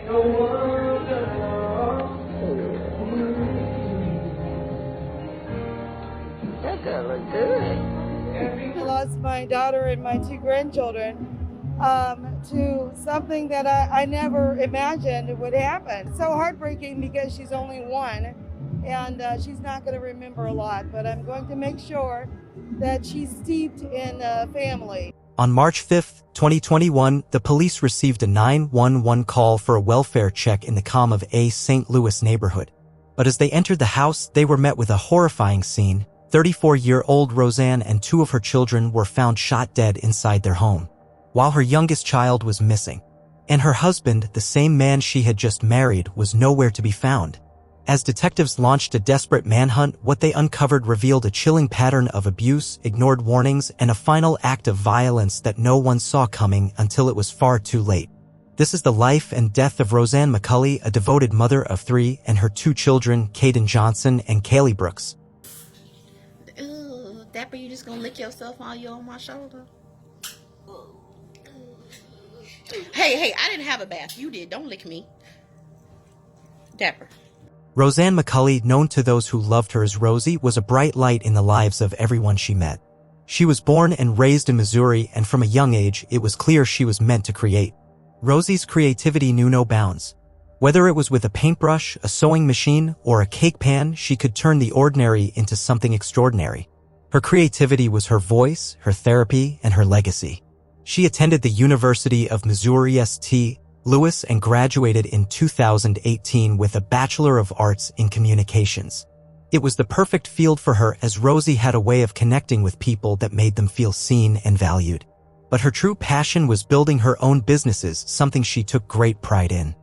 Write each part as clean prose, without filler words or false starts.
That girl look good. I lost my daughter and my 2 grandchildren to something that I never imagined would happen. So heartbreaking because she's only 1 and she's not going to remember a lot, but I'm going to make sure that she's steeped in family. On March 5, 2021, the police received a 911 call for a welfare check in the calm of a St. Louis neighborhood. But as they entered the house, they were met with a horrifying scene. 34-year-old Roseanne and 2 of her children were found shot dead inside their home, while her youngest child was missing. And her husband, the same man she had just married, was nowhere to be found. As detectives launched a desperate manhunt, what they uncovered revealed a chilling pattern of abuse, ignored warnings, and a final act of violence that no one saw coming until it was far too late. This is the life and death of Roseanne McCully, a devoted mother of 3, and her 2 children, Caden Johnson and Kaylee Brooks. Ooh, Dapper, you just gonna lick yourself while you're on my shoulder? Hey, I didn't have a bath. You did. Don't lick me. Dapper. Roseanne McCully, known to those who loved her as Rosie, was a bright light in the lives of everyone she met. She was born and raised in Missouri, and from a young age, it was clear she was meant to create. Rosie's creativity knew no bounds. Whether it was with a paintbrush, a sewing machine, or a cake pan, she could turn the ordinary into something extraordinary. Her creativity was her voice, her therapy, and her legacy. She attended the University of Missouri St. Louis and graduated in 2018 with a Bachelor of Arts in Communications. It was the perfect field for her, as Rosie had a way of connecting with people that made them feel seen and valued. But her true passion was building her own businesses, something she took great pride in.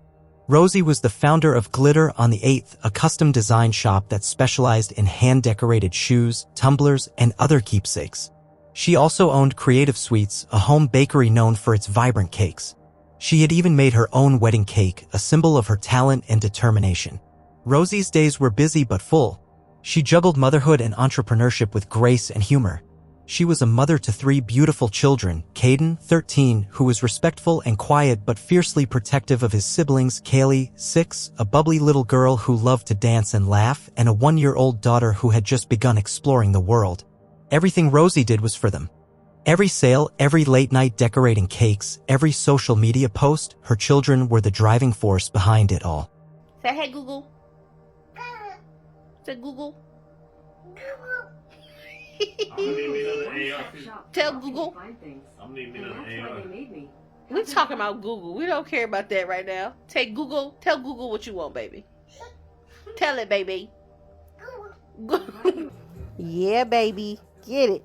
Rosie was the founder of Glitter on the 8th, a custom design shop that specialized in hand-decorated shoes, tumblers, and other keepsakes. She also owned Creative Sweets, a home bakery known for its vibrant cakes. She had even made her own wedding cake, a symbol of her talent and determination. Rosie's days were busy but full. She juggled motherhood and entrepreneurship with grace and humor. She was a mother to 3 beautiful children, Caden, 13, who was respectful and quiet but fiercely protective of his siblings, Kaylee, 6, a bubbly little girl who loved to dance and laugh, and a 1-year-old daughter who had just begun exploring the world. Everything Rosie did was for them. Every sale, every late night decorating cakes, every social media post, her children were the driving force behind it all. Say, hey, Google. Say, Google. Tell Google. We're talking about Google. We don't care about that right now. Take Google. Tell Google what you want, baby. Tell it, baby. Yeah, baby. Get it.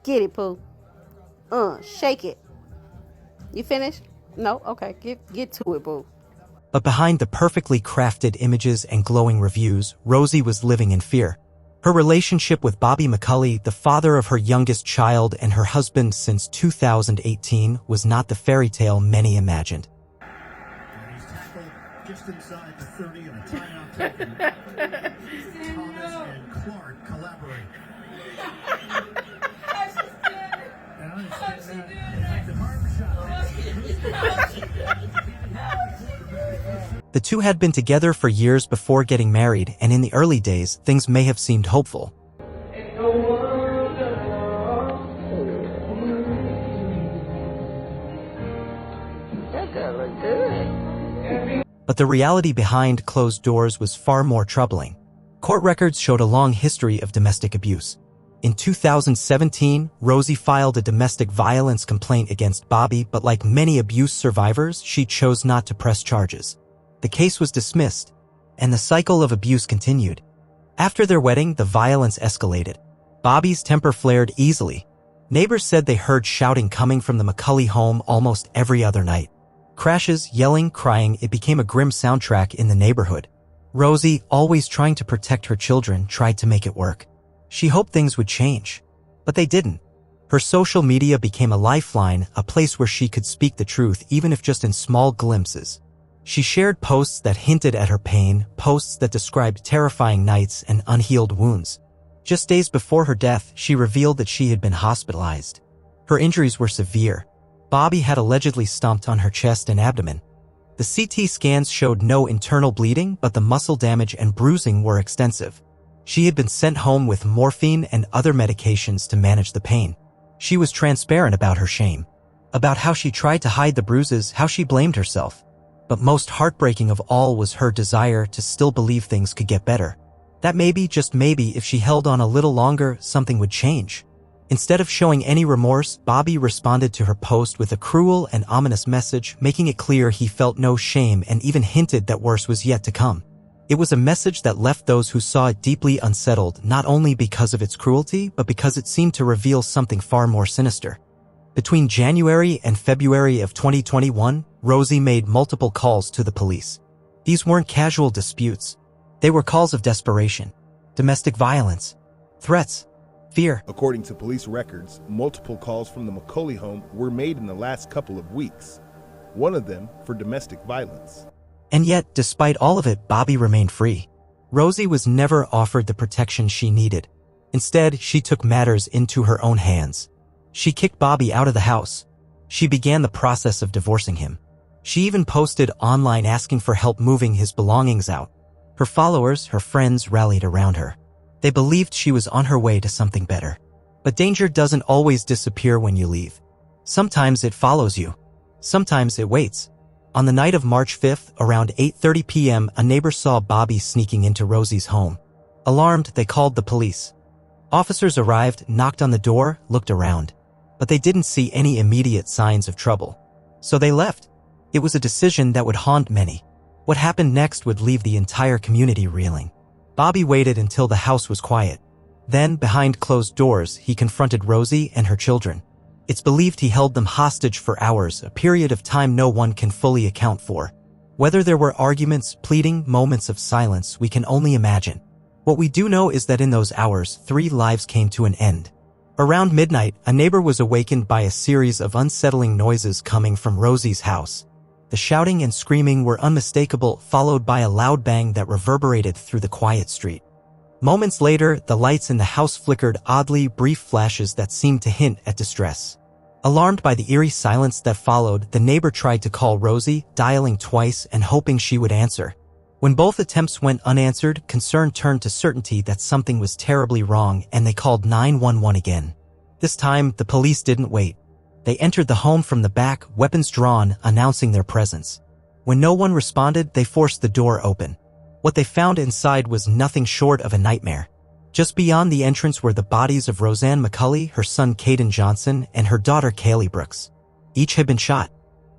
Get it, Pooh. Shake it. You finished? No? Okay. Get to it, Pooh. But behind the perfectly crafted images and glowing reviews, Rosie was living in fear. Her relationship with Bobby McCully, the father of her youngest child and her husband since 2018, was not the fairy tale many imagined. He's tackled just inside the 30 and a timeout taken. Thomas and Clark collaborate. The two had been together for years before getting married, and in the early days, things may have seemed hopeful. That girl look good. But the reality behind closed doors was far more troubling. Court records showed a long history of domestic abuse. In 2017, Rosie filed a domestic violence complaint against Bobby, but like many abuse survivors, she chose not to press charges. The case was dismissed, and the cycle of abuse continued. After their wedding, the violence escalated. Bobby's temper flared easily. Neighbors said they heard shouting coming from the McCully home almost every other night. Crashes, yelling, crying, it became a grim soundtrack in the neighborhood. Rosie, always trying to protect her children, tried to make it work. She hoped things would change, but they didn't. Her social media became a lifeline, a place where she could speak the truth even if just in small glimpses. She shared posts that hinted at her pain, posts that described terrifying nights and unhealed wounds. Just days before her death, she revealed that she had been hospitalized. Her injuries were severe. Bobby had allegedly stomped on her chest and abdomen. The CT scans showed no internal bleeding, but the muscle damage and bruising were extensive. She had been sent home with morphine and other medications to manage the pain. She was transparent about her shame, about how she tried to hide the bruises, how she blamed herself. But most heartbreaking of all was her desire to still believe things could get better. That maybe, just maybe, if she held on a little longer, something would change. Instead of showing any remorse, Bobby responded to her post with a cruel and ominous message, making it clear he felt no shame and even hinted that worse was yet to come. It was a message that left those who saw it deeply unsettled, not only because of its cruelty, but because it seemed to reveal something far more sinister. Between January and February of 2021, Rosie made multiple calls to the police. These weren't casual disputes. They were calls of desperation, domestic violence, threats, fear. According to police records, multiple calls from the McCully home were made in the last couple of weeks, one of them for domestic violence. And yet, despite all of it, Bobby remained free. Rosie was never offered the protection she needed. Instead, she took matters into her own hands. She kicked Bobby out of the house. She began the process of divorcing him. She even posted online asking for help moving his belongings out. Her followers, her friends, rallied around her. They believed she was on her way to something better. But danger doesn't always disappear when you leave. Sometimes it follows you. Sometimes it waits. On the night of March 5th, around 8:30 p.m., a neighbor saw Bobby sneaking into Rosie's home. Alarmed, they called the police. Officers arrived, knocked on the door, looked around. But they didn't see any immediate signs of trouble. So they left. It was a decision that would haunt many. What happened next would leave the entire community reeling. Bobby waited until the house was quiet. Then, behind closed doors, he confronted Rosie and her children. It's believed he held them hostage for hours, a period of time no one can fully account for. Whether there were arguments, pleading, moments of silence, we can only imagine. What we do know is that in those hours, 3 lives came to an end. Around midnight, a neighbor was awakened by a series of unsettling noises coming from Rosie's house. The shouting and screaming were unmistakable, followed by a loud bang that reverberated through the quiet street. Moments later, the lights in the house flickered oddly, brief flashes that seemed to hint at distress. Alarmed by the eerie silence that followed, the neighbor tried to call Rosie, dialing twice and hoping she would answer. When both attempts went unanswered, concern turned to certainty that something was terribly wrong, and they called 911 again. This time, the police didn't wait. They entered the home from the back, weapons drawn, announcing their presence. When no one responded, they forced the door open. What they found inside was nothing short of a nightmare. Just beyond the entrance were the bodies of Roseanne McCully, her son Caden Johnson, and her daughter Kaylee Brooks. Each had been shot.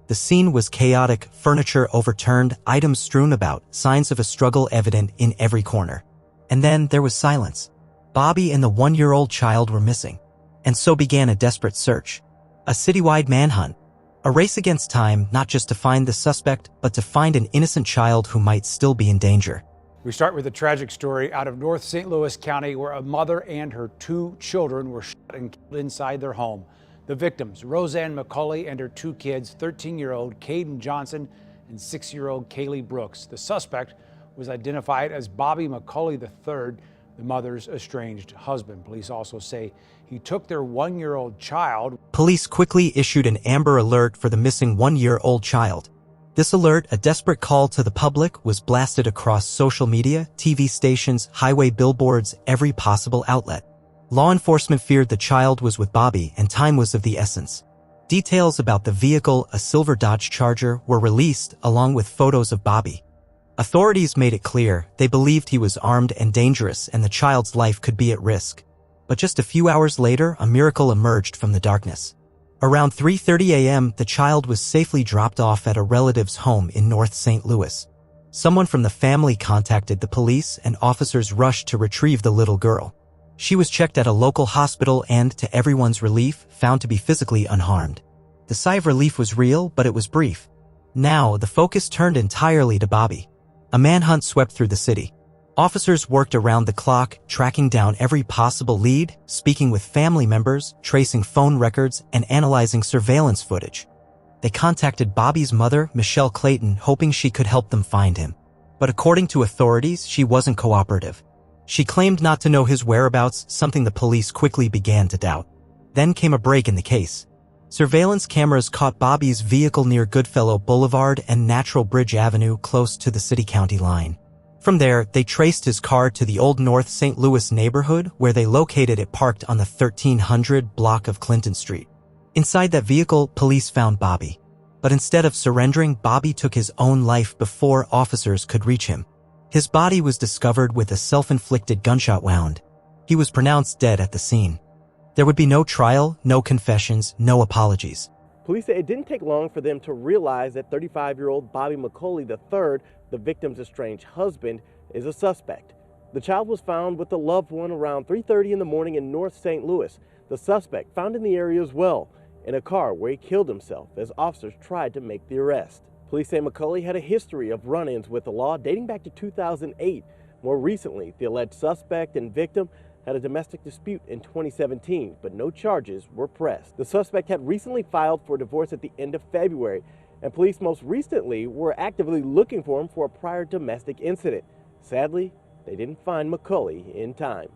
The scene was chaotic, furniture overturned, items strewn about, signs of a struggle evident in every corner. And then there was silence. Bobby and the 1-year-old child were missing. And so began a desperate search. A citywide manhunt. A race against time, not just to find the suspect, but to find an innocent child who might still be in danger. We start with a tragic story out of North St. Louis County where a mother and her 2 children were shot and killed inside their home. The victims, Roseanne McCully and her 2 kids, 13-year-old Caden Johnson and 6-year-old Kaylee Brooks. The suspect was identified as Bobby McCully III, the mother's estranged husband. Police also say he took their 1-year-old child. Police quickly issued an Amber Alert for the missing 1-year-old child. This alert, a desperate call to the public, was blasted across social media, TV stations, highway billboards, every possible outlet. Law enforcement feared the child was with Bobby and time was of the essence. Details about the vehicle, a silver Dodge Charger, were released along with photos of Bobby. Authorities made it clear they believed he was armed and dangerous and the child's life could be at risk. But just a few hours later, a miracle emerged from the darkness. Around 3:30 a.m., the child was safely dropped off at a relative's home in North St. Louis. Someone from the family contacted the police and officers rushed to retrieve the little girl. She was checked at a local hospital and, to everyone's relief, found to be physically unharmed. The sigh of relief was real, but it was brief. Now, the focus turned entirely to Bobby. A manhunt swept through the city. Officers worked around the clock, tracking down every possible lead, speaking with family members, tracing phone records, and analyzing surveillance footage. They contacted Bobby's mother, Michelle Clayton, hoping she could help them find him. But according to authorities, she wasn't cooperative. She claimed not to know his whereabouts, something the police quickly began to doubt. Then came a break in the case. Surveillance cameras caught Bobby's vehicle near Goodfellow Boulevard and Natural Bridge Avenue close to the city-county line. From there, they traced his car to the Old North St. Louis neighborhood where they located it parked on the 1300 block of Clinton Street. Inside that vehicle, police found Bobby. But instead of surrendering, Bobby took his own life before officers could reach him. His body was discovered with a self-inflicted gunshot wound. He was pronounced dead at the scene. There would be no trial, no confessions, no apologies. Police say it didn't take long for them to realize that 35-year-old Bobby McCully III, the victim's estranged husband, is a suspect. The child was found with a loved one around 3:30 in the morning in North St. Louis. The suspect found in the area as well, in a car where he killed himself as officers tried to make the arrest. Police say McCully had a history of run-ins with the law dating back to 2008. More recently, the alleged suspect and victim had a domestic dispute in 2017, but no charges were pressed. The suspect had recently filed for divorce at the end of February, and police most recently were actively looking for him for a prior domestic incident. Sadly, they didn't find McCully in time.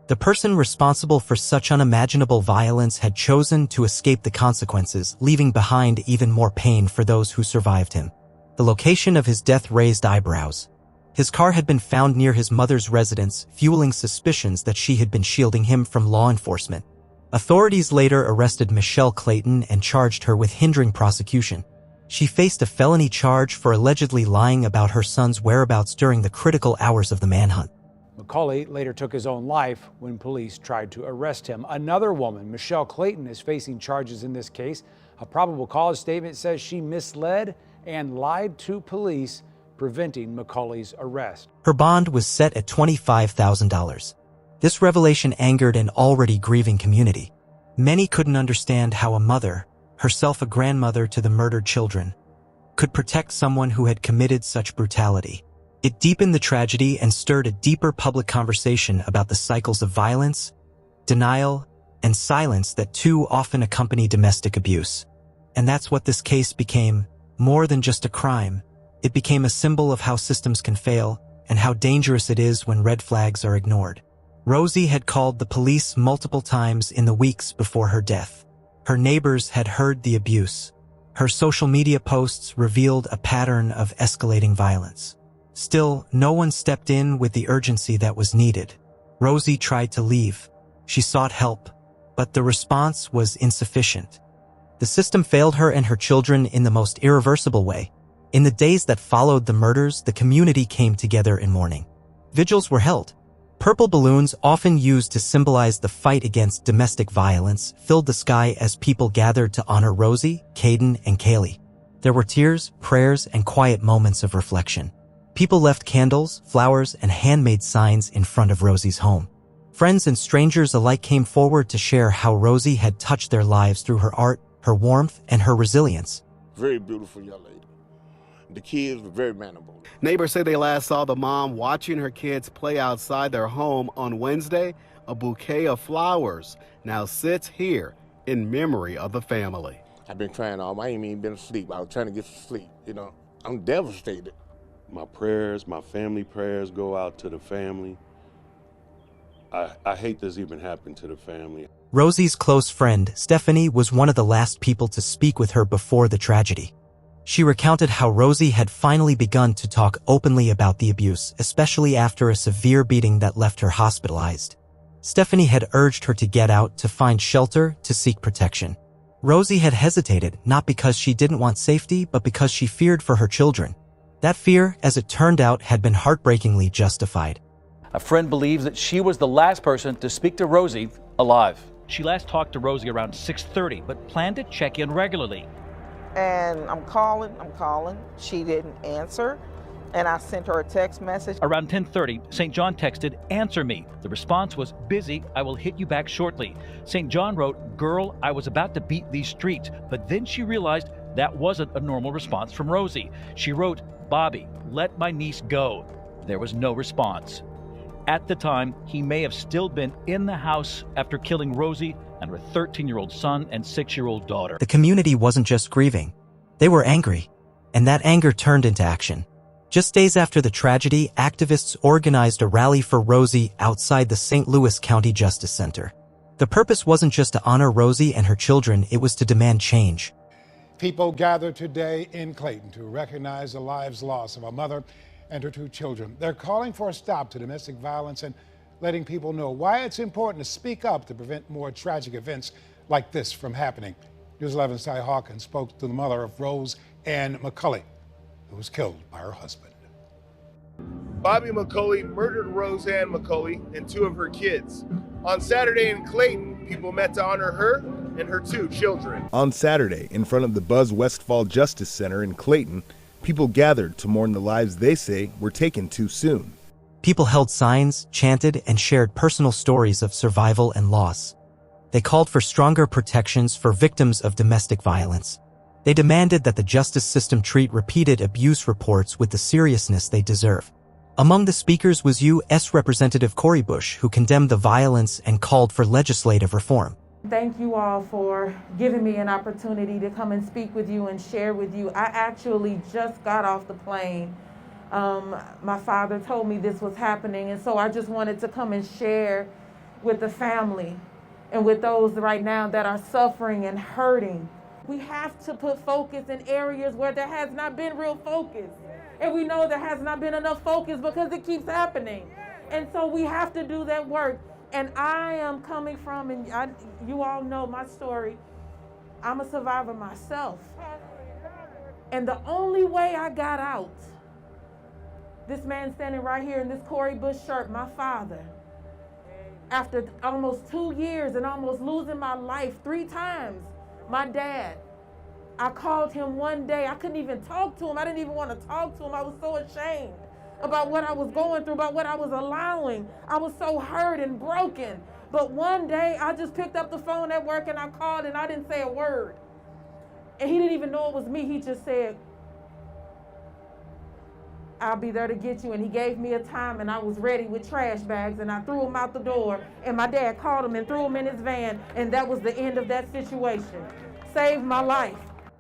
The person responsible for such unimaginable violence had chosen to escape the consequences, leaving behind even more pain for those who survived him. The location of his death raised eyebrows. His car had been found near his mother's residence, fueling suspicions that she had been shielding him from law enforcement. Authorities later arrested Michelle Clayton and charged her with hindering prosecution. She faced a felony charge for allegedly lying about her son's whereabouts during the critical hours of the manhunt. McCully later took his own life when police tried to arrest him. Another woman, Michelle Clayton, is facing charges in this case. A probable cause statement says she misled and lied to police, preventing McCully's arrest. Her bond was set at $25,000. This revelation angered an already grieving community. Many couldn't understand how a mother, herself a grandmother to the murdered children, could protect someone who had committed such brutality. It deepened the tragedy and stirred a deeper public conversation about the cycles of violence, denial, and silence that too often accompany domestic abuse. And that's what this case became, more than just a crime. It became a symbol of how systems can fail and how dangerous it is when red flags are ignored. Rosie had called the police multiple times in the weeks before her death. Her neighbors had heard the abuse. Her social media posts revealed a pattern of escalating violence. Still, no one stepped in with the urgency that was needed. Rosie tried to leave. She sought help, but the response was insufficient. The system failed her and her children in the most irreversible way. In the days that followed the murders, the community came together in mourning. Vigils were held. Purple balloons, often used to symbolize the fight against domestic violence, filled the sky as people gathered to honor Rosie, Caden, and Kaylee. There were tears, prayers, and quiet moments of reflection. People left candles, flowers, and handmade signs in front of Rosie's home. Friends and strangers alike came forward to share how Rosie had touched their lives through her art, her warmth, and her resilience. Very beautiful young lady. The kids were very mannerable. Neighbors say they last saw the mom watching her kids play outside their home on Wednesday. A bouquet of flowers now sits here in memory of the family. I've been trying all, I ain't even been asleep. I was trying to get some sleep, I'm devastated. My prayers, my family prayers go out to the family. I hate this even happened to the family. Rosie's close friend, Stephanie, was one of the last people to speak with her before the tragedy. She recounted how Rosie had finally begun to talk openly about the abuse, especially after a severe beating that left her hospitalized. Stephanie had urged her to get out, to find shelter, to seek protection. Rosie had hesitated, not because she didn't want safety, but because she feared for her children. That fear, as it turned out, had been heartbreakingly justified. A friend believes that she was the last person to speak to Rosie alive. She last talked to Rosie around 6:30, but planned to check in regularly. And I'm calling. She didn't answer, and I sent her a text message. Around 10:30, St. John texted, "Answer me." The response was, "Busy, I will hit you back shortly." St. John wrote, "Girl, I was about to beat these streets," but then she realized that wasn't a normal response from Rosie. She wrote, "Bobby, let my niece go." There was no response. At the time, he may have still been in the house after killing Rosie and her 13-year-old son and 6-year-old daughter. The community wasn't just grieving. They were angry, and that anger turned into action. Just days after the tragedy, activists organized a rally for Rosie outside the St. Louis County Justice Center. The purpose wasn't just to honor Rosie and her children, it was to demand change. People gather today in Clayton to recognize the lives lost of a mother and her 2 children. They're calling for a stop to domestic violence and letting people know why it's important to speak up to prevent more tragic events like this from happening. News 11's Ty Hawkins spoke to the mother of Roseanne McCully, who was killed by her husband. Bobby McCully murdered Roseanne McCully and 2 of her kids. On Saturday in Clayton, people met to honor her and her 2 children. On Saturday, in front of the Buzz Westfall Justice Center in Clayton, people gathered to mourn the lives they say were taken too soon. People held signs, chanted, and shared personal stories of survival and loss. They called for stronger protections for victims of domestic violence. They demanded that the justice system treat repeated abuse reports with the seriousness they deserve. Among the speakers was U.S. Representative Cori Bush, who condemned the violence and called for legislative reform. Thank you all for giving me an opportunity to come and speak with you and share with you. I actually just got off the plane. My father told me this was happening, and so I just wanted to come and share with the family and with those right now that are suffering and hurting. We have to put focus in areas where there has not been real focus. And we know there has not been enough focus because it keeps happening. And so we have to do that work. And I am coming from, and you all know my story, I'm a survivor myself. And the only way I got out, this man standing right here in this Cori Bush shirt, my father, after almost 2 years and almost losing my life 3 times, my dad, I called him one day. I couldn't even talk to him. I didn't even want to talk to him. I was so ashamed about what I was going through, about what I was allowing. I was so hurt and broken. But one day I just picked up the phone at work and I called and I didn't say a word. And he didn't even know it was me. He just said, I'll be there to get you. And he gave me a time and I was ready with trash bags and I threw them out the door and my dad called him and threw him in his van, and that was the end of that situation. Saved my life.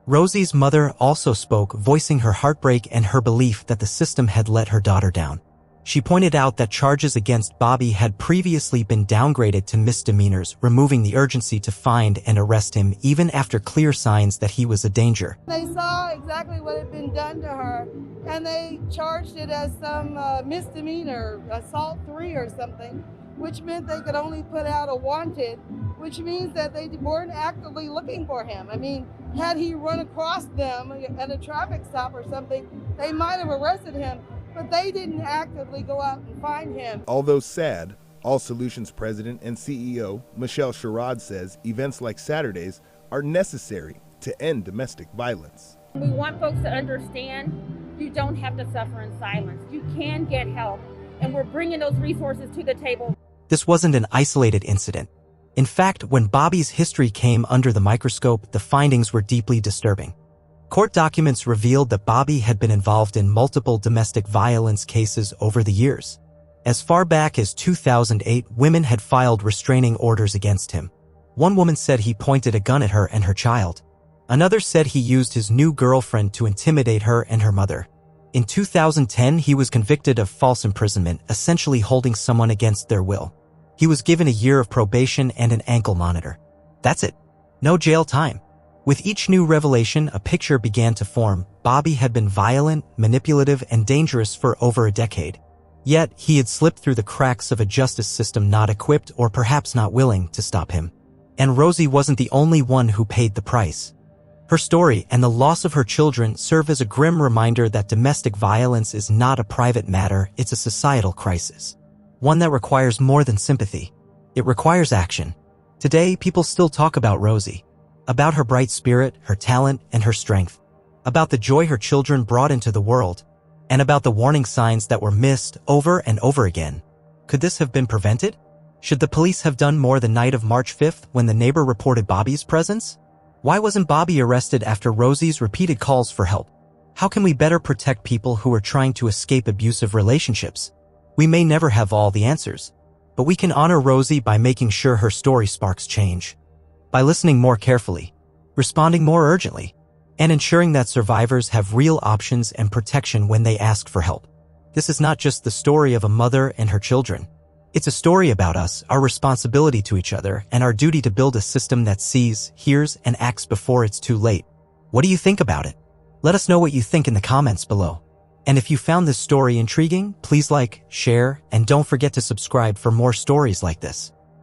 Rosie's mother also spoke, voicing her heartbreak and her belief that the system had let her daughter down. She pointed out that charges against Bobby had previously been downgraded to misdemeanors, removing the urgency to find and arrest him even after clear signs that he was a danger. They saw exactly what had been done to her, and they charged it as some misdemeanor, assault 3 or something, which meant they could only put out a wanted, which means that they weren't actively looking for him. I mean, had he run across them at a traffic stop or something, they might have arrested him, but they didn't actively go out and find him. Although sad, All Solutions President and CEO Michelle Sherrod says events like Saturdays are necessary to end domestic violence. We want folks to understand you don't have to suffer in silence. You can get help, and we're bringing those resources to the table. This wasn't an isolated incident. In fact, when Bobby's history came under the microscope, the findings were deeply disturbing. Court documents revealed that Bobby had been involved in multiple domestic violence cases over the years. As far back as 2008, women had filed restraining orders against him. One woman said he pointed a gun at her and her child. Another said he used his new girlfriend to intimidate her and her mother. In 2010, he was convicted of false imprisonment, essentially holding someone against their will. He was given a year of probation and an ankle monitor. That's it. No jail time. With each new revelation, a picture began to form. Bobby had been violent, manipulative, and dangerous for over a decade. Yet, he had slipped through the cracks of a justice system not equipped or perhaps not willing to stop him. And Rosie wasn't the only one who paid the price. Her story and the loss of her children serve as a grim reminder that domestic violence is not a private matter, it's a societal crisis. One that requires more than sympathy. It requires action. Today, people still talk about Rosie. About her bright spirit, her talent, and her strength. About the joy her children brought into the world. And about the warning signs that were missed over and over again. Could this have been prevented? Should the police have done more the night of March 5th when the neighbor reported Bobby's presence? Why wasn't Bobby arrested after Rosie's repeated calls for help? How can we better protect people who are trying to escape abusive relationships? We may never have all the answers, but we can honor Rosie by making sure her story sparks change. By listening more carefully, responding more urgently, and ensuring that survivors have real options and protection when they ask for help. This is not just the story of a mother and her children. It's a story about us, our responsibility to each other, and our duty to build a system that sees, hears, and acts before it's too late. What do you think about it? Let us know what you think in the comments below. And if you found this story intriguing, please like, share, and don't forget to subscribe for more stories like this.